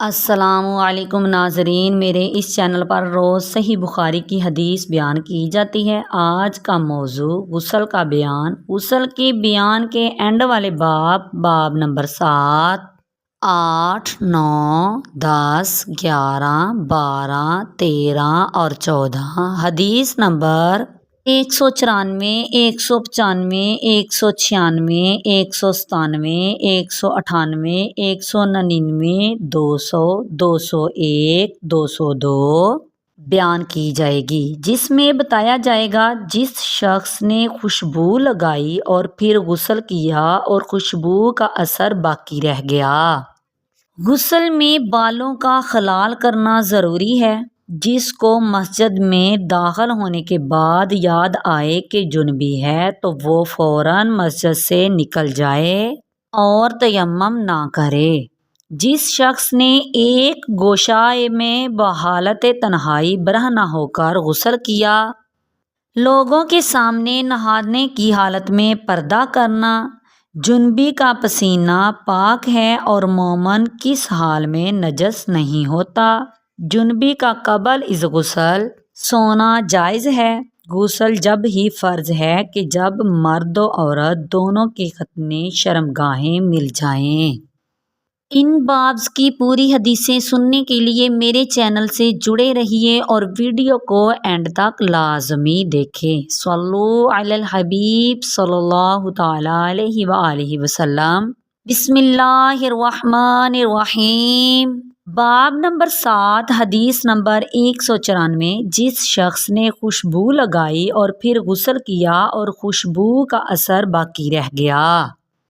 السلام علیکم ناظرین، میرے اس چینل پر روز صحیح بخاری کی حدیث بیان کی جاتی ہے۔ آج کا موضوع غسل کا بیان۔ غسل کے بیان کے اینڈ والے باب نمبر 7، 8، 9، 10، 11، 12، 13 اور 14۔ حدیث نمبر 194، 195، 196، 197، 198، 199، 200، 201، 202 بیان کی جائے گی، جس میں بتایا جائے گا جس شخص نے خوشبو لگائی اور پھر غسل کیا اور خوشبو کا اثر باقی رہ گیا۔ غسل میں بالوں کا خلال کرنا ضروری ہے۔ جس کو مسجد میں داخل ہونے کے بعد یاد آئے کہ جنبی ہے تو وہ فوراً مسجد سے نکل جائے اور تیمم نہ کرے۔ جس شخص نے ایک گوشہ میں بحالت تنہائی برہنہ ہو کر غسل کیا، لوگوں کے سامنے نہانے کی حالت میں پردہ کرنا، جنبی کا پسینہ پاک ہے اور مومن کس حال میں نجس نہیں ہوتا۔ جنبی کا قبل از غسل سونا جائز ہے۔ غسل جب ہی فرض ہے کہ جب مرد و عورت دونوں کے ختنے شرمگاہیں مل جائیں۔ ان بابز کی پوری حدیثیں سننے کے لیے میرے چینل سے جڑے رہیے اور ویڈیو کو اینڈ تک لازمی دیکھیں۔ صلو علی الحبیب صلی اللہ تعالی علیہ وآلہ وسلم۔ بسم اللہ الرحمن الرحیم۔ باب نمبر 7، حدیث نمبر 194۔ جس شخص نے خوشبو لگائی اور پھر غسل کیا اور خوشبو کا اثر باقی رہ گیا۔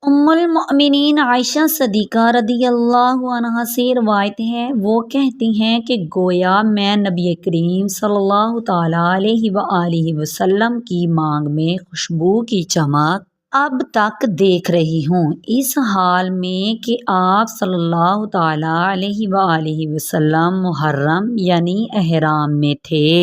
ام المؤمنین عائشہ صدیقہ رضی اللہ عنہا سے روایت ہے، وہ کہتی ہیں کہ گویا میں نبی کریم صلی اللہ تعالی علیہ وآلہ وسلم کی مانگ میں خوشبو کی چمک اب تک دیکھ رہی ہوں، اس حال میں کہ آپ صلی اللہ تعالی علیہ وآلہ وسلم محرم یعنی احرام میں تھے۔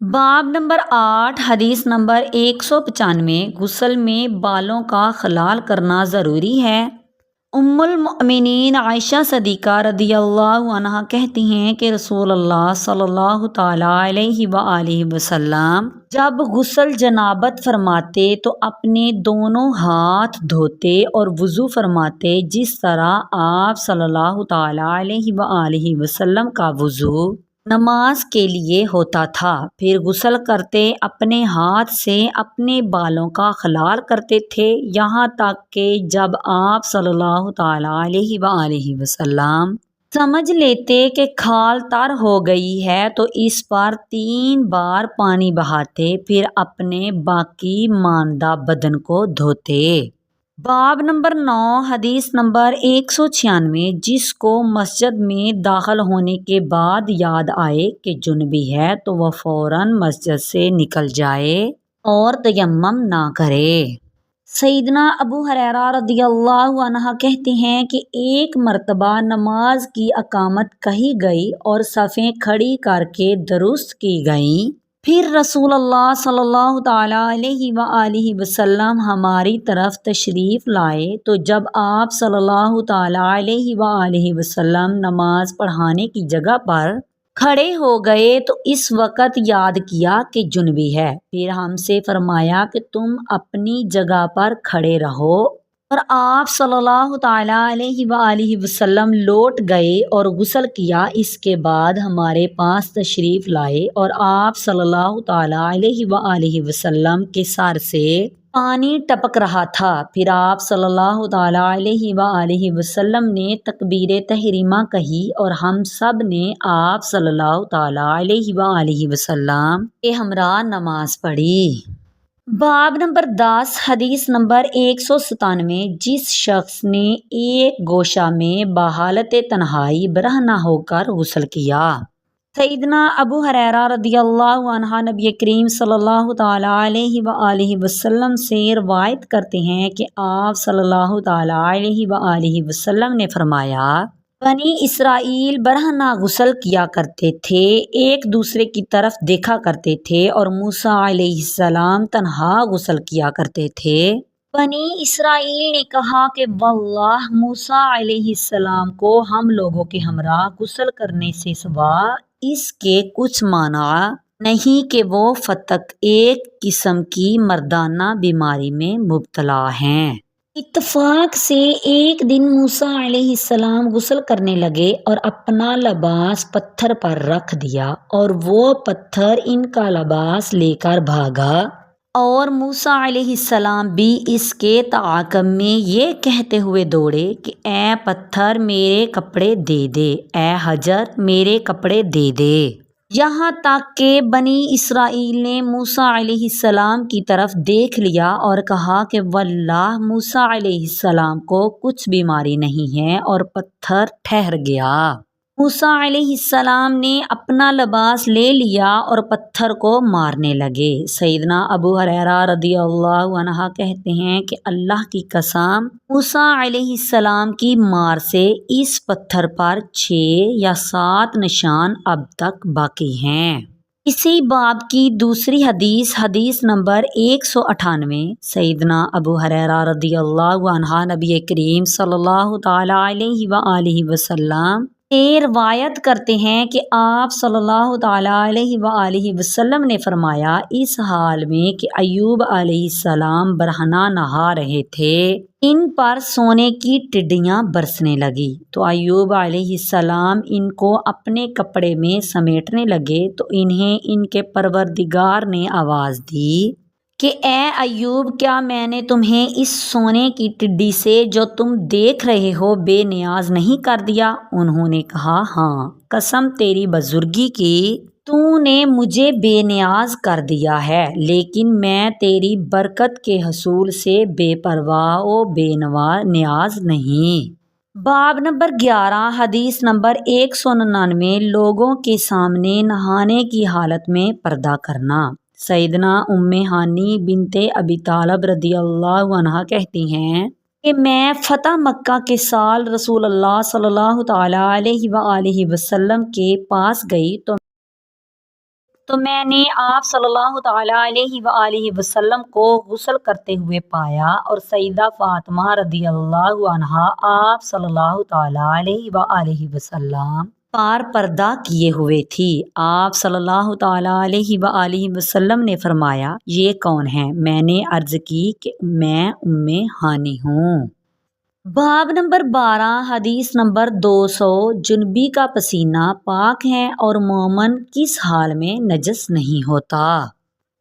باب نمبر 8، حدیث نمبر 195۔ غسل میں بالوں کا خلال کرنا ضروری ہے۔ ام المؤمنین عائشہ صدیقہ رضی اللہ عنہا کہتی ہیں کہ رسول اللہ صلی اللہ تعالی علیہ وآلہ وسلم جب غسل جنابت فرماتے تو اپنے دونوں ہاتھ دھوتے اور وضو فرماتے، جس طرح آپ صلی اللہ تعالی علیہ وآلہ وسلم کا وضو نماز کے لیے ہوتا تھا۔ پھر غسل کرتے اپنے ہاتھ سے اپنے بالوں کا خلال کرتے تھے، یہاں تک کہ جب آپ صلی اللہ تعالی علیہ وآلہ وسلم سمجھ لیتے کہ کھال تر ہو گئی ہے تو اس پر 3 بار پانی بہاتے، پھر اپنے باقی ماندہ بدن کو دھوتے۔ باب نمبر 9، حدیث نمبر 196۔ جس کو مسجد میں داخل ہونے کے بعد یاد آئے کہ جنبی ہے تو وہ فوراً مسجد سے نکل جائے اور تیمم نہ کرے۔ سیدنا ابو ہریرہ رضی اللہ عنہ کہتے ہیں کہ ایک مرتبہ نماز کی اقامت کہی گئی اور صفیں کھڑی کر کے درست کی گئیں، پھر رسول اللہ صلی اللہ تعالی علیہ وآلہ وسلم ہماری طرف تشریف لائے تو جب آپ صلی اللہ تعالی علیہ وآلہ وسلم نماز پڑھانے کی جگہ پر کھڑے ہو گئے تو اس وقت یاد کیا کہ جنبی ہے، پھر ہم سے فرمایا کہ تم اپنی جگہ پر کھڑے رہو، اور آپ صلی اللہ تعالی علیہ وآلہ وسلم لوٹ گئے اور غسل کیا۔ اس کے بعد ہمارے پاس تشریف لائے اور آپ صلی اللہ تعالی علیہ وآلہ وسلم کے سر سے پانی ٹپک رہا تھا، پھر آپ صلی اللہ تعالی علیہ وآلہ وسلم نے تکبیر تحریمہ کہی اور ہم سب نے آپ صلی اللہ تعالی علیہ وآلہ وسلم کے ہمراہ نماز پڑھی۔ باب نمبر 10، حدیث نمبر 197۔ جس شخص نے ایک گوشہ میں بحالت تنہائی برہنہ ہو کر غسل کیا۔ سیدنا ابو ہریرہ رضی اللہ عنہ نبی کریم صلی اللہ تعالی علیہ وآلہ وسلم سے روایت کرتے ہیں کہ آپ صلی اللہ تعالی علیہ وآلہ وسلم نے فرمایا، بنی اسرائیل برہنہ غسل کیا کرتے تھے، ایک دوسرے کی طرف دیکھا کرتے تھے، اور موسیٰ علیہ السلام تنہا غسل کیا کرتے تھے۔ بنی اسرائیل نے کہا کہ واللہ موسیٰ علیہ السلام کو ہم لوگوں کے ہمراہ غسل کرنے سے سوا اس کے کچھ مانع نہیں کہ وہ فتق ایک قسم کی مردانہ بیماری میں مبتلا ہیں۔ اتفاق سے ایک دن موسیٰ علیہ السلام غسل کرنے لگے اور اپنا لباس پتھر پر رکھ دیا اور وہ پتھر ان کا لباس لے کر بھاگا، اور موسیٰ علیہ السلام بھی اس کے تعاقب میں یہ کہتے ہوئے دوڑے کہ اے پتھر میرے کپڑے دے دے، اے حجر میرے کپڑے دے دے، یہاں تک کہ بنی اسرائیل نے موسیٰ علیہ السلام کی طرف دیکھ لیا اور کہا کہ واللہ موسیٰ علیہ السلام کو کچھ بیماری نہیں ہے، اور پتھر ٹھہر گیا۔ موسیٰ علیہ السلام نے اپنا لباس لے لیا اور پتھر کو مارنے لگے۔ سیدنا ابو ہریرہ رضی اللہ عنہ کہتے ہیں کہ اللہ کی قسم موسیٰ علیہ السلام کی مار سے اس پتھر پر 6 یا 7 نشان اب تک باقی ہیں۔ اسی باب کی دوسری حدیث نمبر 198، سیدنا ابو ہریرہ رضی اللہ عنہ نبی کریم صلی اللہ تعالی علیہ وآلہ وسلم روایت کرتے ہیں کہ آپ صلی اللہ تعالیٰ علیہ وآلہ وسلم نے فرمایا، اس حال میں کہ ایوب علیہ السلام برہنہ نہا رہے تھے، ان پر سونے کی ٹڈیاں برسنے لگی، تو ایوب علیہ السلام ان کو اپنے کپڑے میں سمیٹنے لگے، تو انہیں ان کے پروردگار نے آواز دی کہ اے ایوب، کیا میں نے تمہیں اس سونے کی ٹڈی سے جو تم دیکھ رہے ہو بے نیاز نہیں کر دیا؟ انہوں نے کہا ہاں، قسم تیری بزرگی کی، تو نے مجھے بے نیاز کر دیا ہے، لیکن میں تیری برکت کے حصول سے بے پرواہ و بے نیاز نہیں۔ باب نمبر 11، حدیث نمبر 199، لوگوں کے سامنے نہانے کی حالت میں پردہ کرنا۔ سیدنا ام ہانی بنت ابی طالب رضی اللہ عنہ کہتی ہیں کہ میں فتح مکہ کے سال رسول اللہ صلی اللہ تعالی علیہ وآلہ وسلم کے پاس گئی تو میں نے آپ صلی اللہ تعالی علیہ وآلہ وسلم کو غسل کرتے ہوئے پایا، اور سیدہ فاطمہ رضی اللہ عنہا آپ صلی اللہ تعالی علیہ وآلہ وسلم پر پردہ کیے ہوئے تھی۔ آپ صلی اللہ تعالی علیہ وآلہ وسلم نے فرمایا، یہ کون ہے؟ میں نے عرض کی کہ میں ام ہانی ہوں۔ باب نمبر 12، حدیث نمبر 200، جنبی کا پسینہ پاک ہے اور مومن کس حال میں نجس نہیں ہوتا؟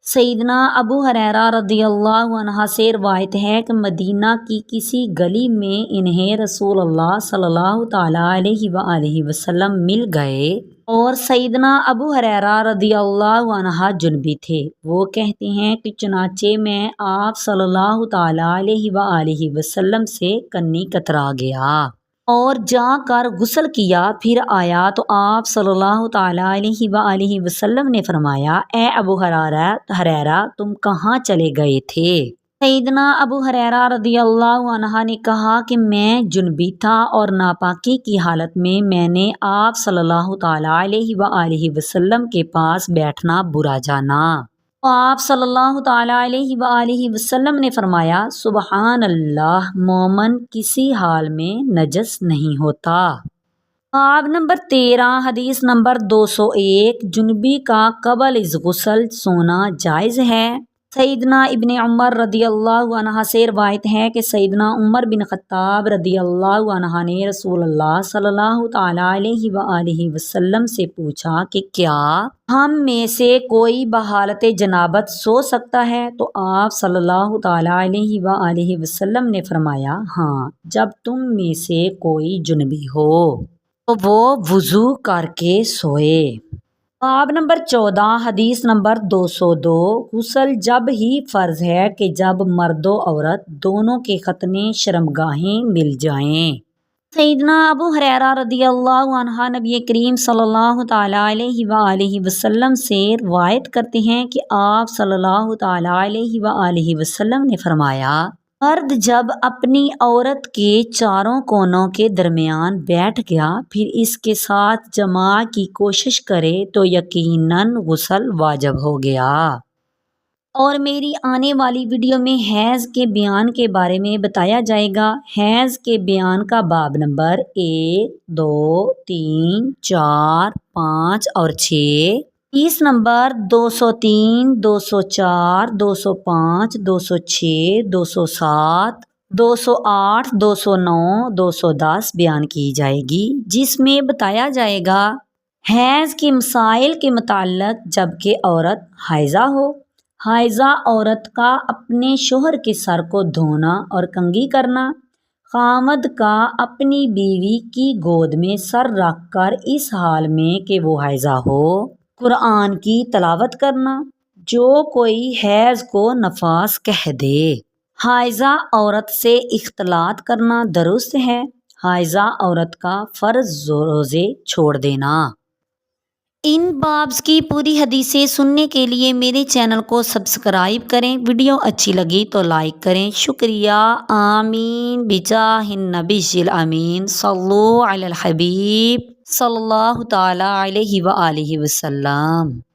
سیدنا ابو ہریرہ رضی اللہ عنہ سے روایت ہے کہ مدینہ کی کسی گلی میں انہیں رسول اللہ صلی اللہ تعالی علیہ وآلہ وسلم مل گئے، اور سیدنا ابو ہریرہ رضی اللہ عنہ جنبی تھے۔ وہ کہتے ہیں کہ چنانچہ میں آپ صلی اللہ تعالی علیہ وآلہ وسلم سے کنی کترا گیا اور جا کر غسل کیا، پھر آیا تو آپ صلی اللہ تعالی علیہ وآلہ وسلم نے فرمایا، اے ابو ہریرہ تم کہاں چلے گئے تھے؟ سیدنا ابو ہریرہ رضی اللہ عنہ نے کہا کہ میں جنبی تھا اور ناپاکی کی حالت میں نے آپ صلی اللہ تعالی علیہ وآلہ وسلم کے پاس بیٹھنا برا جانا۔ آپ صلی اللہ تعالی علیہ وآلہ وسلم نے فرمایا، سبحان اللہ، مومن کسی حال میں نجس نہیں ہوتا۔ باب نمبر 13، حدیث نمبر 201، جنبی کا قبل از غسل سونا جائز ہے؟ سیدنا ابن عمر رضی اللہ عنہ سے روایت ہے کہ سیدنا عمر بن خطاب رضی اللہ عنہ نے رسول اللہ صلی اللہ تعالی علیہ وآلہ وسلم سے پوچھا کہ کیا ہم میں سے کوئی بحالت جنابت سو سکتا ہے؟ تو آپ صلی اللہ تعالی علیہ وآلہ وسلم نے فرمایا، ہاں، جب تم میں سے کوئی جنبی ہو تو وہ وضو کر کے سوئے۔ باب نمبر 14، حدیث نمبر 202، غسل جب ہی فرض ہے کہ جب مرد و عورت دونوں کے ختنے شرمگاہیں مل جائیں۔ سیدنا ابو ہریرہ رضی اللہ عنہ نبی کریم صلی اللہ تعالی علیہ وآلہ وسلم سے روایت کرتے ہیں کہ آپ صلی اللہ تعالی علیہ وآلہ وسلم نے فرمایا، مرد جب اپنی عورت کے چاروں کونوں کے درمیان بیٹھ گیا پھر اس کے ساتھ جماع کی کوشش کرے تو یقیناً غسل واجب ہو گیا، اور میری آنے والی ویڈیو میں حیض کے بیان کے بارے میں بتایا جائے گا۔ حیض کے بیان کا باب نمبر 1، 2، 3، 4، 5 اور 6۔ 30 نمبر 203، 204، 205، 206، 207، 208، 209، 210 بیان کی جائے گی، جس میں بتایا جائے گا حیض کے مسائل کے متعلق جب کہ عورت حائضہ ہو۔ حائضہ عورت کا اپنے شوہر کے سر کو دھونا اور کنگھی کرنا، خامد کا اپنی بیوی کی گود میں سر رکھ کر اس حال میں کہ وہ حائضہ ہو قرآن کی تلاوت کرنا، جو کوئی حیض کو نفاس کہہ دے۔ حائضہ عورت سے اختلاط کرنا درست ہے۔ حائضہ عورت کا فرض روزے چھوڑ دینا۔ ان بابز کی پوری حدیثیں سننے کے لیے میرے چینل کو سبسکرائب کریں۔ ویڈیو اچھی لگی تو لائک کریں۔ شکریہ۔ آمین بجاہ النبی الامین صلو علی الحبیب صلی اللہ تعالی علیہ وآلہ وسلم۔